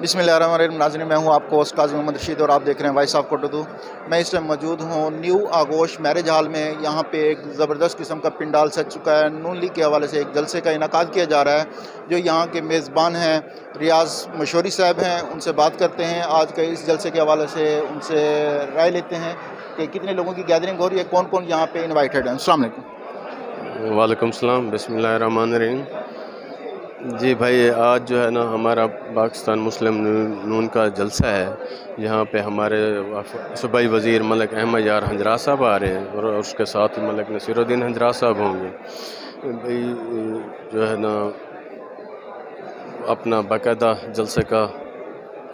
बिस्मिल्लाहिर्रहमानिर्रहीम। नाज़रीन, मैं हूं आपको होस्ट काज़ी मोहम्मद रशीद और आप देख रहे हैं वॉइस ऑफ कोटोदू। मैं इस टाइम मौजूद हूं न्यू आगोश मैरिज हॉल में। यहां पे एक ज़बरदस्त किस्म का पिंडाल सज चुका है। नून लीग के हवाले से एक जलसे का इनेकाद किया जा रहा है। जो यहां के मेज़बान हैं रियाज़ मशहूरी साहब हैं, उनसे बात करते हैं आज के इस जलसे के हवाले से, उनसे राय लेते हैं कि कितने लोगों की गैदरिंग हो रही है, कौन कौन यहाँ पे इन्वाइटेड हैं। अस्सलाम वालेकुम। वालेकुम सलाम। बिस्मिल्लाहिर्रहमानिर्रहीम। जी भाई, आज जो है ना हमारा पाकिस्तान मुस्लिम नून का जलसा है। यहाँ पे हमारे सूबाई वज़ीर मलिक अहमद यार हंजरा साहब आ रहे हैं और उसके साथ ही मलिक नसीरुद्दीन हंजरा साहब होंगे। भाई जो है ना अपना बाकायदा जलसे का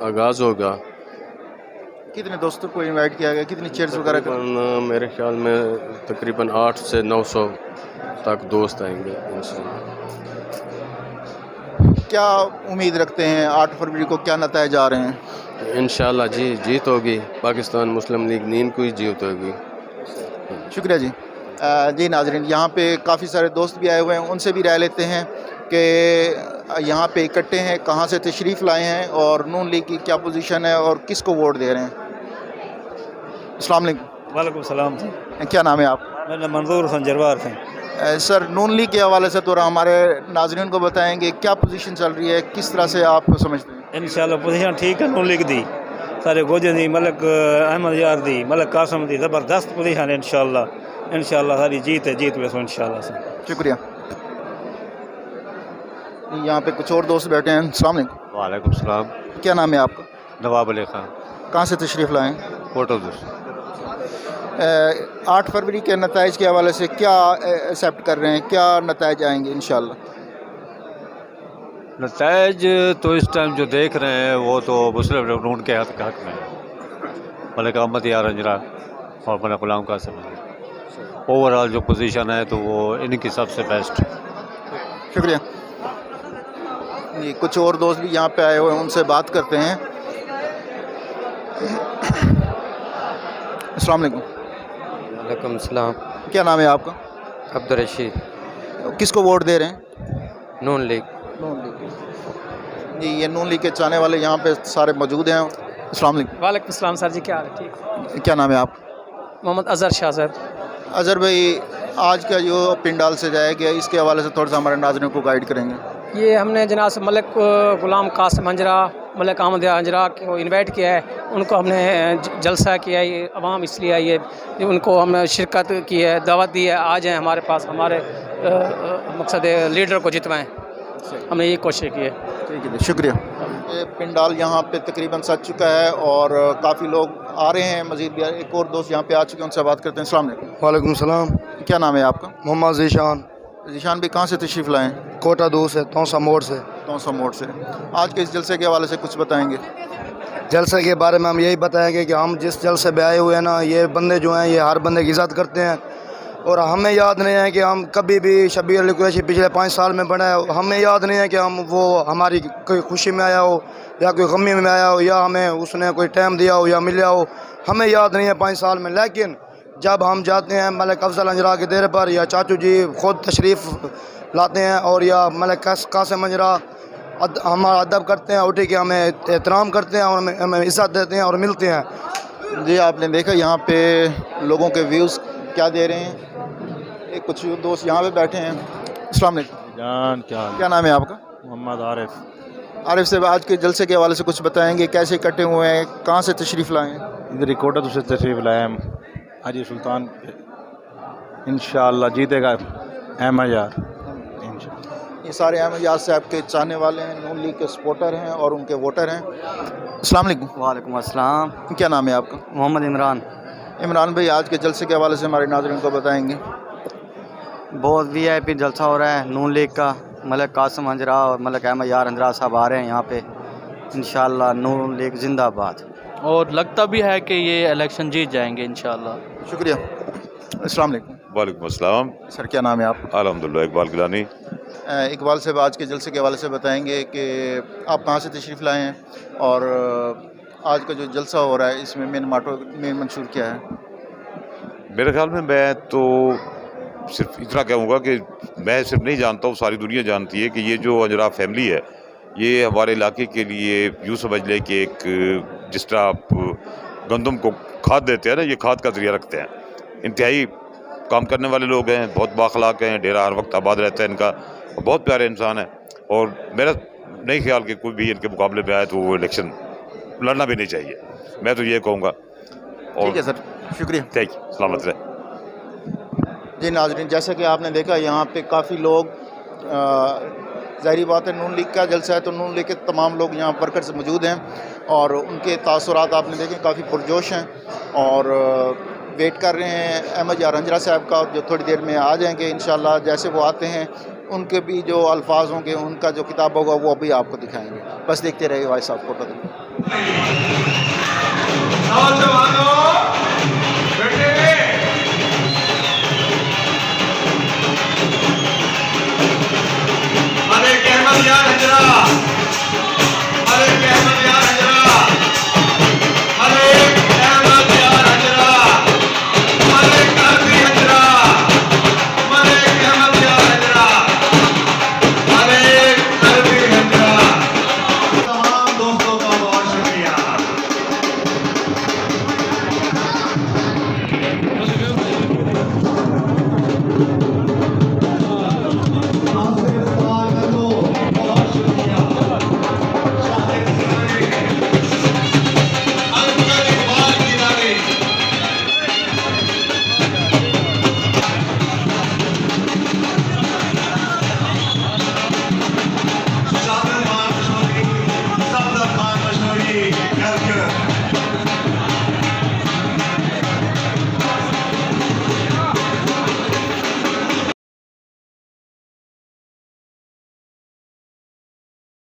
आगाज़ होगा। कितने दोस्तों को इनवाइट किया गया, कितनी चेयर्स वगैरह का? मेरे ख्याल में तकरीबन 8 से 900 तक दोस्त आएंगे इंशाल्लाह। क्या उम्मीद रखते हैं 8 फरवरी को, क्या नतीजे आ रहे हैं? इंशाल्लाह जी जीत होगी, पाकिस्तान मुस्लिम लीग नीन को ही जीत होगी। शुक्रिया जी। जी नाजरीन, यहाँ पे काफ़ी सारे दोस्त भी आए हुए हैं, उनसे भी राय लेते हैं कि यहाँ पे इकट्ठे हैं, कहाँ से तशरीफ़ लाए हैं और नून लीग की क्या पोजीशन है और किस को वोट दे रहे हैं। अस्सलाम वालेकुम। वालेकुम सलाम। क्या नाम है आप? मेरा मंजूर हसन जरवार थे। सर, नून लीग के हवाले से थोड़ा हमारे नाजरीन को बताएंगे क्या पोजीशन चल रही है, किस तरह से आप समझते हैं? इंशाल्लाह पोजीशन ठीक है। नून लीग दी सारे गोजे दी, मलिक अहमद यार दी, मलिक कासम दी, ज़बरदस्त पोजीशन है। इंशाल्लाह सारी जीत है, जीत वैसे इंशाल्लाह से। शुक्रिया। यहाँ पे कुछ और दोस्त बैठे हैं। अस्सलाम वालेकुम। वालेकुम सलाम। क्या नाम है आपका? नवाब अली खान, कहाँ से तशरीफ़ लाएँ? कोटोदू। 8 फरवरी के नताइज के हवाले से क्या एक्सेप्ट कर रहे हैं, क्या नताइज आएंगे इंशाल्लाह? नताइज तो इस टाइम जो देख रहे हैं वो तो मुस्लिम लीग नून के हक में है। मलिक अहमद यार हंजरा और मलिक गुलाम कासिम। ओवरऑल जो पोजीशन है तो वो इनकी सबसे बेस्ट। शुक्रिया। ये कुछ और दोस्त भी यहाँ पे आए हुए हैं, उनसे बात करते हैं। अस्सलाम वालेकुम। वालेकुम सलाम। क्या नाम है आपका? अब्दुल रशीद। किसको वोट दे रहे हैं? नून लीग। नून लीग। जी, ये नून लीग के चाहने वाले यहाँ पे सारे मौजूद हैं। अस्सलाम वालेकुम। वालेकुम सलाम सर जी, क्या हाल है? ठीक। क्या नाम है आप? मोहम्मद अज़हर शाह साहब। अज़हर भाई, आज का जो पिंडाल सजाया गया इसके हवाले से थोड़ा सा हमारे नाज़रीन को गाइड करेंगे। ये हमने जनाब से मलिक गुलाम कासिम हंजरा, मलिक अहमद हंजरा को इनवाइट किया है। उनको हमने जलसा किया है, ये अवाम इसलिए आई है, उनको हमने शिरकत की है, दावत दी है, आ जाएँ हमारे पास, हमारे मकसद लीडर को जितवाएँ। हमने ये कोशिश की है। ठीक है, शुक्रिया। ये पिंडाल यहाँ पे तकरीबन सज चुका है और काफ़ी लोग आ रहे हैं। मज़ीद भी एक और दोस्त यहाँ पे आ चुके हैं, उनसे बात करते हैं। अस्सलाम वालेकुम। वालेकुम सलाम। क्या नाम है आपका? मोहम्मद ज़ीशान। ज़ीशान भी कहाँ से तशरीफ़ लाएँ? कोटादू से, तौसा मोड़ से। तौसा मोड़ से। आज के इस जलसे के हवाले से कुछ बताएंगे? जलसे के बारे में हम यही बताएंगे कि हम जिस जलसे में आए हुए हैं ना, ये बंदे जो हैं ये हर बंदे की इज़्ज़त करते हैं और हमें याद नहीं है कि हम कभी भी शब्बीर अली कुरैशी पिछले 5 साल में बना है। हमें याद नहीं है कि हम वो हमारी कोई खुशी में आया हो या कोई गमी में आया हो या हमें उसने कोई टाइम दिया हो या मिला हो, हमें याद नहीं है 5 साल में। लेकिन जब हम जाते हैं मलिक अफजल हंजरा के डेरे पर या चाचू जी ख़ुद तशरीफ़ लाते हैं और या मलिक कासिम हंजरा हमारा अदब करते हैं, उठी के हमें एहतराम करते हैं और हमें इज़्ज़त देते हैं और मिलते हैं। जी, आपने देखा यहाँ पे लोगों के व्यूज़ क्या दे रहे हैं। एक कुछ दोस्त यहाँ पे बैठे हैं। अस्सलाम वालेकुम जान। क्या नाम है आपका? मोहम्मद आरिफ। आरिफ साहब, आज के जलसे के हवाले से कुछ बताएंगे, कैसे इकट्ठे हुए हैं, कहाँ से तशरीफ़ लाए हैं? इधर कोटोदू से तशरीफ़ लाए हम। हाजी सुल्तान इंशाअल्लाह जीतेगा अहमद यार। ये सारे अहमद यार साहब के चाहने वाले हैं, नून लीग के सपोर्टर हैं और उनके वोटर हैं। अस्सलाम वालेकुम। वालेकुम अस्सलाम। क्या नाम है आपका? मोहम्मद इमरान। इमरान भाई, आज के जलसे के हवाले से हमारे नाज़रीन को बताएंगे। बहुत VIP जलसा हो रहा है नून लीग का। मलिक कासिम हंजरा और मलिक अहमद यार हंजरा साहब आ रहे हैं यहाँ पे। इंशाअल्लाह नून लीग जिंदाबाद। और लगता भी है कि ये इलेक्शन जीत जाएंगे इंशाअल्लाह। शुक्रिया। अस्सलाम वालेकुम। वालेकुम अस्सलाम। सर, क्या नाम है आप? अल्हम्दुलिल्लाह, इकबाल गिलानी। इकबाल साहब, आज के जलसे के हवाले से बताएंगे कि आप कहाँ से तशरीफ़ लाए हैं और आज का जो जलसा हो रहा है इसमें मेन मंशूर क्या है? मेरे ख्याल में मैं तो सिर्फ इतना कहूँगा कि मैं सिर्फ नहीं जानता हूँ, सारी दुनिया जानती है कि ये जो हंजरा फैमिली है یہ ہمارے علاقے کے لیے یوں سمجھ لیں کہ ایک جس طرح آپ گندم کو کھاد دیتے ہیں نا، یہ کھاد کا ذریعہ رکھتے ہیں. انتہائی کام کرنے والے لوگ ہیں، بہت بااخلاق ہیں، ڈیرا ہر وقت آباد رہتا ہے ان کا، بہت پیارے انسان ہیں. اور میرا نہیں خیال کہ کوئی بھی ان کے مقابلے میں آئے تو وہ الیکشن لڑنا بھی نہیں چاہیے. میں تو یہ کہوں گا. ٹھیک ہے سر، شکریہ. تھینک یو، سلامت رہے. جی ناظرین، جیسا کہ آپ نے دیکھا یہاں پہ کافی لوگ، ظاہری بات ہے نون لیگ کا جلسہ ہے تو نون لیگ کے تمام لوگ یہاں ورکرز موجود ہیں اور ان کے تاثرات آپ نے دیکھے کافی پرجوش ہیں اور ویٹ کر رہے ہیں احمد یار ہنجرا صاحب کا، جو تھوڑی دیر میں آ جائیں گے انشاءاللہ. جیسے وہ آتے ہیں ان کے بھی جو الفاظ ہوں گے، ان کا جو کتاب ہوگا وہ بھی آپ کو دکھائیں گے. بس دیکھتے رہیے وائس آف کوٹہ.